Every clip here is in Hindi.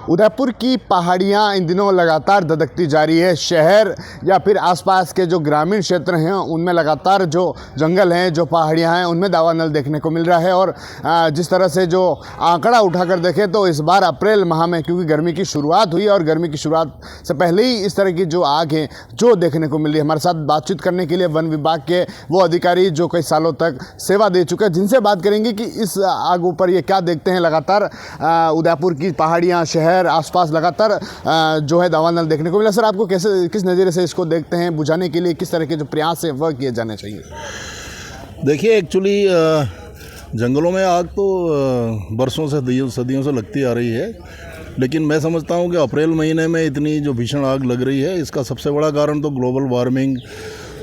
उदयपुर की पहाड़ियाँ इन दिनों लगातार धधकती जा रही है। शहर या फिर आसपास के जो ग्रामीण क्षेत्र हैं उनमें लगातार जो जंगल हैं, जो पहाड़ियाँ हैं, उनमें दावानल देखने को मिल रहा है। और जिस तरह से जो आंकड़ा उठाकर देखें तो इस बार अप्रैल माह में, क्योंकि गर्मी की शुरुआत हुई और गर्मी की शुरुआत से पहले ही इस तरह की जो आग है जो देखने को मिल रही है। हमारे साथ बातचीत करने के लिए वन विभाग के वो अधिकारी जो कई सालों तक सेवा दे चुके हैं, जिनसे बात करेंगे कि इस आग ऊपर ये क्या देखते हैं। लगातार उदयपुर की पहाड़ियाँ, शहर, आसपास लगातार जो है दावानल देखने को मिला। सर, आपको कैसे, किस नज़रिए से इसको देखते हैं? बुझाने के लिए किस तरह के जो प्रयास है वह किए जाने चाहिए? देखिए, एक्चुअली जंगलों में आग तो बरसों से, सदियों से लगती आ रही है, लेकिन मैं समझता हूँ कि अप्रैल महीने में इतनी जो भीषण आग लग रही है, इसका सबसे बड़ा कारण तो ग्लोबल वार्मिंग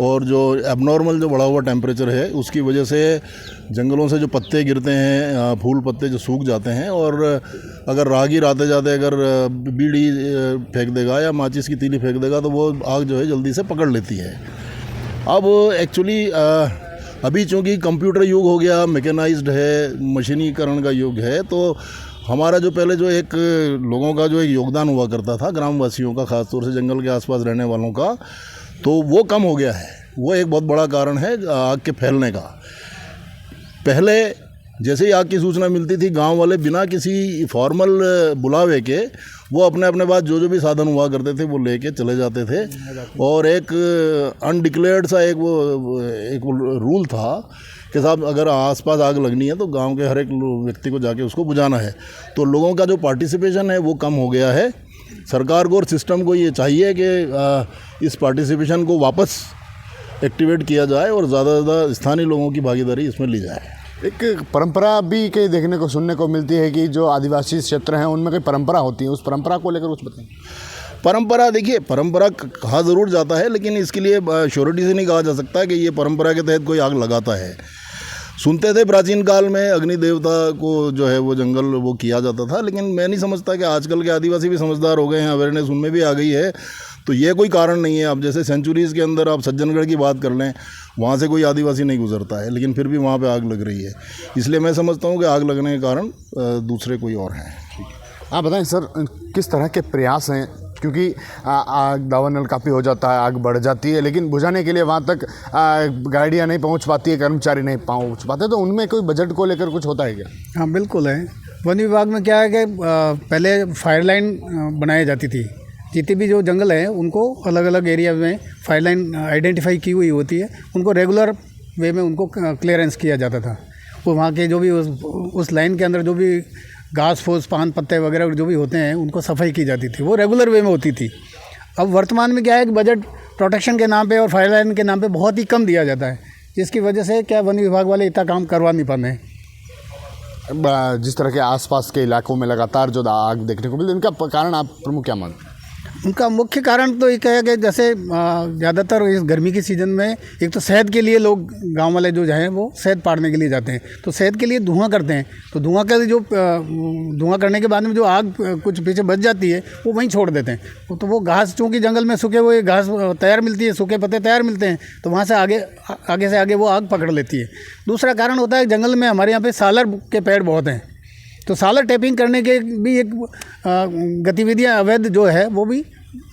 और जो एबनॉर्मल जो बढ़ा हुआ टेम्परेचर है उसकी वजह से जंगलों से जो पत्ते गिरते हैं, फूल पत्ते जो सूख जाते हैं, और अगर राहगीर आते जाते अगर बीड़ी फेंक देगा या माचिस की तीली फेंक देगा तो वो आग जो है जल्दी से पकड़ लेती है। अब एक्चुअली अभी चूँकि कंप्यूटर युग हो गया, मैकेनाइज्ड है, मशीनीकरण का युग है, तो हमारा जो पहले जो एक लोगों का जो एक योगदान हुआ करता था, ग्रामवासियों का, ख़ासतौर से जंगल के आसपास रहने वालों का, तो वो कम हो गया है। वो एक बहुत बड़ा कारण है आग के फैलने का। पहले जैसे ही आग की सूचना मिलती थी, गांव वाले बिना किसी फॉर्मल बुलावे के वो अपने अपने पास जो भी साधन हुआ करते थे वो लेके चले जाते थे, और एक अनडिक्लेयर्ड सा एक रूल था कि साहब अगर आसपास आग लगनी है तो गांव के हर एक व्यक्ति को जाके उसको बुझाना है। तो लोगों का जो पार्टिसिपेशन है वो कम हो गया है। सरकार को और सिस्टम को ये चाहिए कि इस पार्टिसिपेशन को वापस एक्टिवेट किया जाए और ज़्यादा से ज़्यादा स्थानीय लोगों की भागीदारी इसमें ली जाए। एक परंपरा भी कई देखने को, सुनने को मिलती है कि जो आदिवासी क्षेत्र हैं उनमें कोई परंपरा होती है, उस परंपरा को लेकर कुछ बताएं। परंपरा, देखिए, परंपरा कहा ज़रूर जाता है, लेकिन इसके लिए श्योरिटी से नहीं कहा जा सकता कि ये परंपरा के तहत कोई आग लगाता है। सुनते थे प्राचीन काल में अग्नि देवता को जो है वो जंगल वो किया जाता था, लेकिन मैं नहीं समझता कि आजकल के आदिवासी भी समझदार हो गए हैं, अवेयरनेस उनमें भी आ गई है, तो ये कोई कारण नहीं है। अब जैसे सेंचुरीज़ के अंदर आप सज्जनगढ़ की बात कर लें, वहाँ से कोई आदिवासी नहीं गुजरता है, लेकिन फिर भी वहाँ पे आग लग रही है। इसलिए मैं समझता हूँ कि आग लगने के कारण दूसरे कोई और हैं। आप बताएं सर, किस तरह के प्रयास हैं? क्योंकि आग दावानल काफ़ी हो जाता है, आग बढ़ जाती है, लेकिन बुझाने के लिए वहाँ तक गाड़ियाँ नहीं पहुँच पाती है, कर्मचारी नहीं पहुँच पाते, तो उनमें कोई बजट को लेकर कुछ होता है क्या? हाँ, बिल्कुल है। वन विभाग में क्या है कि पहले फायर लाइन बनाई जाती थी। जितने भी जो जंगल हैं उनको अलग अलग एरिया में फायर लाइन आइडेंटिफाई की हुई होती है, उनको रेगुलर वे में उनको क्लियरेंस किया जाता था। वो वहाँ के जो भी उस लाइन के अंदर जो भी घास फूस, पान पत्ते वगैरह जो भी होते हैं उनको सफाई की जाती थी, वो रेगुलर वे में होती थी। अब वर्तमान में क्या है कि बजट प्रोटेक्शन के नाम पे और फायर लाइन के नाम पे बहुत ही कम दिया जाता है, जिसकी वजह से क्या वन विभाग वाले इतना काम करवा नहीं पाते हैं। जिस तरह के आसपास के इलाकों में लगातार जो आग देखने को मिलती है, इनका कारण आप प्रमुख क्या मानते हैं? उनका मुख्य कारण तो एक है कि जैसे ज़्यादातर इस गर्मी की सीज़न में एक तो शहद के लिए लोग, गांव वाले जो हैं वो शहद पाड़ने के लिए जाते हैं, तो शहद के लिए धुआं करते हैं, तो धुआं का जो धुआं करने के बाद में जो आग कुछ पीछे बच जाती है वो वहीं छोड़ देते हैं। तो वो घास, चूँकि जंगल में सूखे हुए घास तैयार मिलती है, सूखे पत्ते तैयार मिलते हैं, तो वहाँ से आगे से आगे वो आग पकड़ लेती है। दूसरा कारण होता है जंगल में हमारे यहाँ पर सालर के पेड़ बहुत हैं, तो सालर टैपिंग करने के भी एक गतिविधियाँ अवैध जो है वो भी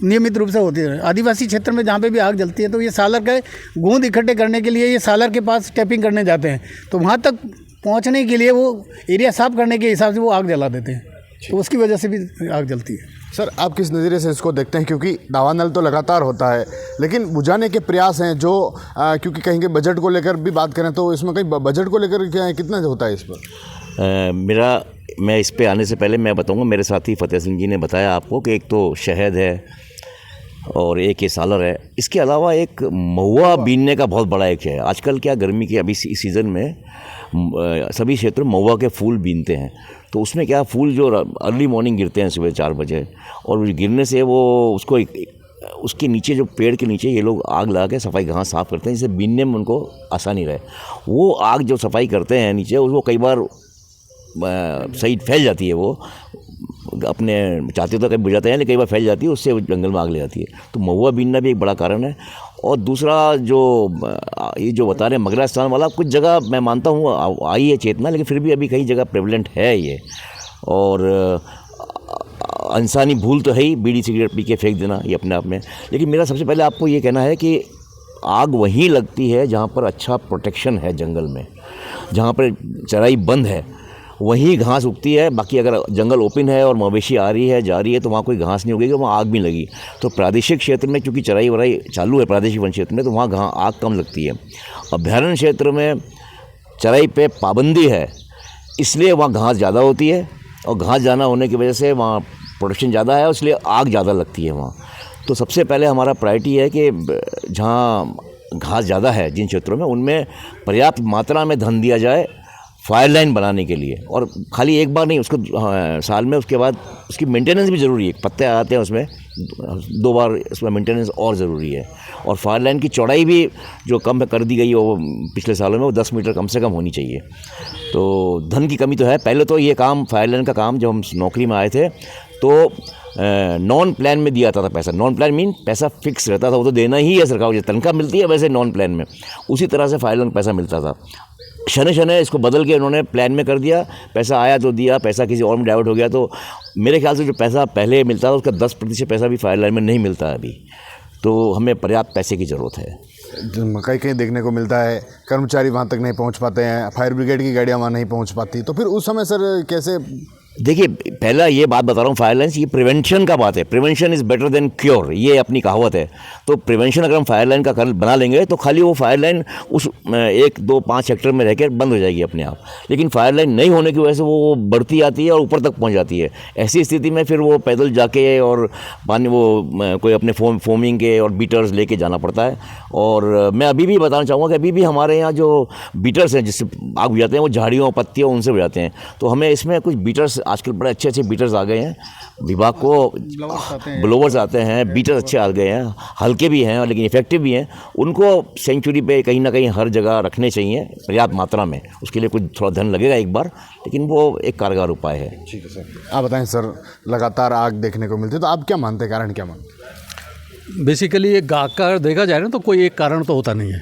नियमित रूप से होती है। आदिवासी क्षेत्र में जहाँ पे भी आग जलती है तो ये सालर के गूंद इकट्ठे करने के लिए ये सालर के पास टैपिंग करने जाते हैं, तो वहाँ तक पहुँचने के लिए वो एरिया साफ करने के हिसाब से वो आग जला देते हैं, तो उसकी वजह से भी आग जलती है। सर, आप किस नज़रिए से इसको देखते हैं? क्योंकि दावानल तो लगातार होता है, लेकिन बुझाने के प्रयास हैं जो क्योंकि कहेंगे बजट को लेकर भी बात करें तो इसमें कहीं बजट को लेकर क्या है, कितना होता है इस पर? मैं इस पे आने से पहले मैं बताऊंगा, मेरे साथी फतेह सिंह जी ने बताया आपको कि एक तो शहद है और एक ये सालर है, इसके अलावा एक महुआ बीनने का बहुत बड़ा एक है। आजकल क्या गर्मी के अभी सीज़न में सभी क्षेत्रों में महुआ के फूल बीनते हैं, तो उसमें क्या फूल जो अर्ली मॉर्निंग गिरते हैं सुबह 4 बजे, और गिरने से वो उसको उसके नीचे जो पेड़ के नीचे ये लोग आग लगा के सफाई घास साफ़ करते हैं, जिससे बीनने में उनको आसानी रहे। वो आग जो सफाई करते हैं नीचे, उसको कई बार सही फैल जाती है, वो अपने चाहते तो कहीं बुझाते हैं, लेकिन कई बार फैल जाती है, उससे जंगल में आग लग जाती है। तो महुआ बीनना भी एक बड़ा कारण है। और दूसरा जो ये जो बता रहे हैं मगरा स्थान वाला, कुछ जगह मैं मानता हूँ आई है चेतना, लेकिन फिर भी अभी कई जगह प्रेवलेंट है ये। और इंसानी भूल तो है ही, बीड़ी सिगरेट पी के फेंक देना ये अपने आप में। लेकिन मेरा सबसे पहले आपको ये कहना है कि आग वहीं लगती है जहाँ पर अच्छा प्रोटेक्शन है जंगल में, जहाँ पर चराई बंद है वहीं घास उगती है। बाकी अगर जंगल ओपन है और मवेशी आ रही है जा रही है तो वहाँ कोई घास नहीं उगेगी, वहाँ आग भी लगी। तो प्रादेशिक क्षेत्र में क्योंकि चराई वराई चालू है प्रादेशिक वन क्षेत्र में, तो वहाँ आग कम लगती है। अभ्यारण्य क्षेत्र में चराई पे पाबंदी है, इसलिए वहाँ घास ज़्यादा होती है और घास ज़्यादा होने की वजह से वहाँ प्रोडक्शन ज़्यादा है, इसलिए आग ज़्यादा लगती है वहाँ। तो सबसे पहले हमारा प्रायोरिटी है कि जहाँ घास ज़्यादा है जिन क्षेत्रों में, उनमें पर्याप्त मात्रा में धन दिया जाए फायर लाइन बनाने के लिए। और खाली एक बार नहीं, उसको साल में उसके बाद उसकी मेंटेनेंस भी ज़रूरी है। पत्ते आते हैं उसमें 2 बार, उसमें मेंटेनेंस और ज़रूरी है। और फायर लाइन की चौड़ाई भी जो कम कर दी गई है वो पिछले सालों में, वो 10 मीटर कम से कम होनी चाहिए। तो धन की कमी तो है। पहले तो ये काम फायर लाइन का काम जब हम नौकरी में आए थे तो नॉन प्लान में दिया था पैसा। नॉन प्लान मीन पैसा फिक्स रहता था, वो तो देना ही है सरकार को, जैसे तनख्वाह मिलती है वैसे नॉन प्लान में उसी तरह से फायर लाइन पैसा मिलता था। शने शने इसको बदल के उन्होंने प्लान में कर दिया, पैसा आया तो दिया, पैसा किसी और में डाइवर्ट हो गया। तो मेरे ख्याल से जो पैसा पहले मिलता था उसका 10% पैसा भी फायर लाइन में नहीं मिलता है अभी। तो हमें पर्याप्त पैसे की ज़रूरत है। कहीं कहीं देखने को मिलता है कर्मचारी वहाँ तक नहीं पहुँच पाते हैं, फायर ब्रिगेड की गाड़ियाँ वहाँ नहीं पहुँच पाती, तो फिर उस समय सर कैसे? देखिए, पहला ये बात बता रहा हूँ, फायर लाइन्स ये प्रिवेंशन का बात है। Prevention is better than cure, ये अपनी कहावत है। तो प्रिवेंशन अगर हम फायर लाइन का बना लेंगे तो खाली वो फायर लाइन उस 1, 2, 5 हेक्टर में रहकर बंद हो जाएगी अपने आप। लेकिन फायर लाइन नहीं होने की वजह से वो बढ़ती आती है और ऊपर तक पहुँच जाती है। ऐसी स्थिति में फिर वो पैदल जाके और पानी वो कोई अपने फोमिंग के और बीटर्स लेके जाना पड़ता है। और मैं अभी भी बताना चाहूँगा कि अभी भी हमारे यहाँ जो बीटर्स हैं जिससे आग बुझाते हैं वो झाड़ियों पत्तियों उनसे बुझाते हैं। तो हमें इसमें कुछ बीटर्स आजकल बड़े अच्छे अच्छे बीटर्स आ गए हैं, विभाग को ब्लोवर्स आते हैं, बीटर्स अच्छे आ गए हैं, हल्के भी हैं लेकिन इफेक्टिव भी हैं। उनको सेंचुरी पे कहीं ना कहीं हर जगह रखने चाहिए पर्याप्त मात्रा में। उसके लिए कुछ थोड़ा धन लगेगा एक बार, लेकिन वो एक कारगर उपाय है। ठीक है सर, आप बताएं सर, लगातार आग देखने को मिलती है तो आप क्या मानते हैं, कारण क्या मानते हैं? बेसिकली एक आग का देखा जाए ना तो कोई एक कारण तो होता नहीं है।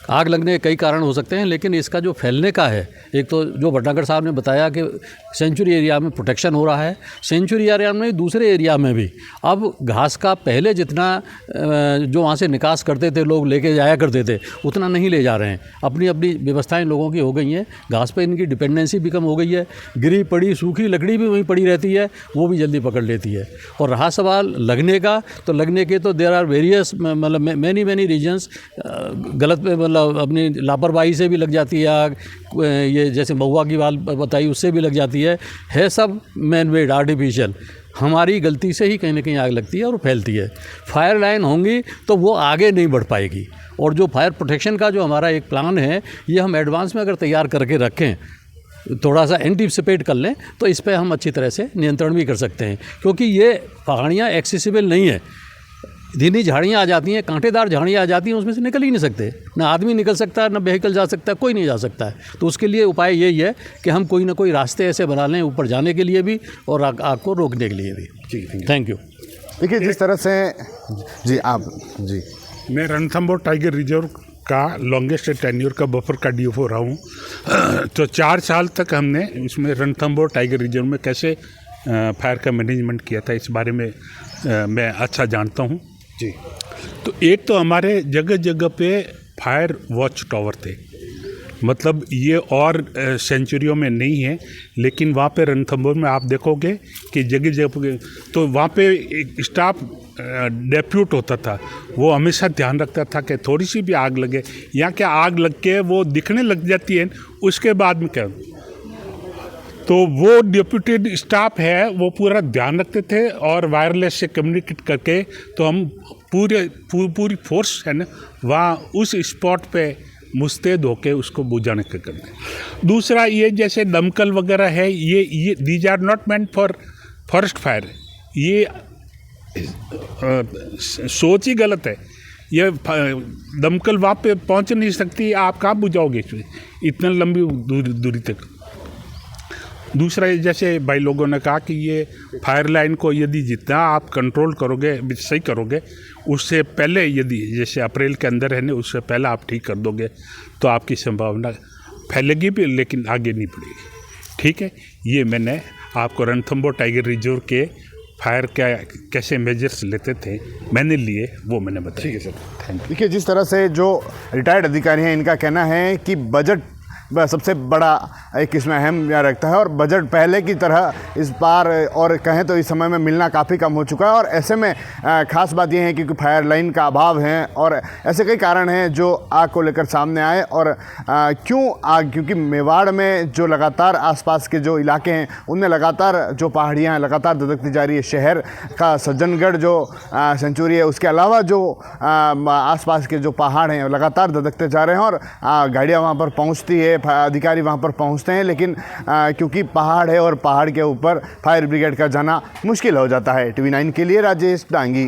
आग लगने के कई कारण हो सकते हैं, लेकिन इसका जो फैलने का है, एक तो जो भटनागर साहब ने बताया कि सेंचुरी एरिया में प्रोटेक्शन हो रहा है, सेंचुरी एरिया में दूसरे एरिया में भी अब घास का पहले जितना जो वहाँ से निकास करते थे लोग लेके जाया करते थे उतना नहीं ले जा रहे हैं। अपनी अपनी व्यवस्थाएं लोगों की हो गई हैं, घास पे इनकी डिपेंडेंसी भी कम हो गई है। गिरी पड़ी सूखी लकड़ी भी वहीं पड़ी रहती है, वो भी जल्दी पकड़ लेती है। और रहा सवाल लगने का, तो लगने के तो देयर आर वेरियस मतलब मैनी रीजन्स। गलत मतलब अपनी लापरवाही से भी लग जाती है आग, ये जैसे महुआ की बात बताई उससे भी लग जाती है सब मैन मेड आर्टिफिशियल। हमारी गलती से ही कहीं ना कहीं आग लगती है और फैलती है। फायर लाइन होंगी तो वो आगे नहीं बढ़ पाएगी। और जो फायर प्रोटेक्शन का जो हमारा एक प्लान है, ये हम एडवांस में अगर तैयार करके रखें, थोड़ा सा एंटीसिपेट कर लें, तो इस पर हम अच्छी तरह से नियंत्रण भी कर सकते हैं। क्योंकि ये पहाड़ियाँ एक्सेसिबल नहीं है, धीमी झाड़ियाँ आ जाती हैं, कांटेदार झाड़ियाँ आ जाती हैं, उसमें से निकल ही नहीं सकते, ना आदमी निकल सकता है, ना व्हीकल जा सकता है, कोई नहीं जा सकता है। तो उसके लिए उपाय यही है कि हम कोई ना कोई रास्ते ऐसे बना लें ऊपर जाने के लिए भी और आग को रोकने के लिए भी। Thank you. देखिए जिस तरह से जी आप जी मैं रणथंबोर टाइगर रिजर्व का लॉन्गेस्ट टेन्योर का बफर का DFO रहा हूँ। तो 4 साल तक हमने इसमें रणथंबोर टाइगर रिजर्व में कैसे फायर का मैनेजमेंट किया था, इस बारे में मैं अच्छा जानता हूँ जी। तो एक तो हमारे जगह जगह पे फायर वॉच टावर थे, मतलब ये और सेंचुरियों में नहीं है, लेकिन वहाँ पे रणथंबोर में आप देखोगे कि जगह जगह तो वहाँ पे एक स्टाफ डेप्यूट होता था, वो हमेशा ध्यान रखता था कि थोड़ी सी भी आग लगे, यहाँ क्या आग लग के वो दिखने लग जाती है, उसके बाद में क्या, तो वो डिप्यूटेड स्टाफ है वो पूरा ध्यान रखते थे और वायरलेस से कम्युनिकेट करके तो हम पूरी फोर्स है ना वहाँ उस स्पॉट पे मुस्तैद होके उसको बुझाने का करते हैं। दूसरा ये जैसे दमकल वगैरह है, ये these are not meant for forest fire, ये सोच ही गलत है। ये दमकल वहाँ पे पहुँच नहीं सकती, आप कहाँ बुझाओगे इतना लंबी दूरी तक। दूसरा जैसे भाई लोगों ने कहा कि ये फायर लाइन को यदि जितना आप कंट्रोल करोगे, सही करोगे, उससे पहले यदि जैसे अप्रैल के अंदर है ना, उससे पहले आप ठीक कर दोगे तो आपकी संभावना फैलेगी भी लेकिन आगे नहीं बढ़ेगी। ठीक है, ये मैंने आपको रणथंबोर टाइगर रिजर्व के फायर क्या कैसे मेजर्स लेते थे, मैंने लिए, वो मैंने बताया। ठीक है सर, थैंक यू। देखिए, जिस तरह से जो रिटायर्ड अधिकारी हैं, इनका कहना है कि बजट सबसे बड़ा एक इसमें अहम रखता है और बजट पहले की तरह इस बार और कहें तो इस समय में मिलना काफ़ी कम हो चुका है। और ऐसे में ख़ास बात यह है कि फायर लाइन का अभाव है और ऐसे कई कारण हैं जो आग को लेकर सामने आए। और क्यों आग, क्योंकि मेवाड़ में जो लगातार आसपास के जो इलाके हैं उनमें लगातार जो पहाड़ियाँ हैं लगातार धधकती जा रही है। शहर का सज्जनगढ़ जो सेंचुरी है, उसके अलावा जो आसपास के जो पहाड़ हैं लगातार धधकते जा रहे हैं और गाड़ियाँ वहाँ पर पहुँचती है, अधिकारी वहाँ पर पहुँचते हैं, लेकिन क्योंकि पहाड़ है और पहाड़ के ऊपर फायर ब्रिगेड का जाना मुश्किल हो जाता है। TV9 के लिए राजेश डांगी।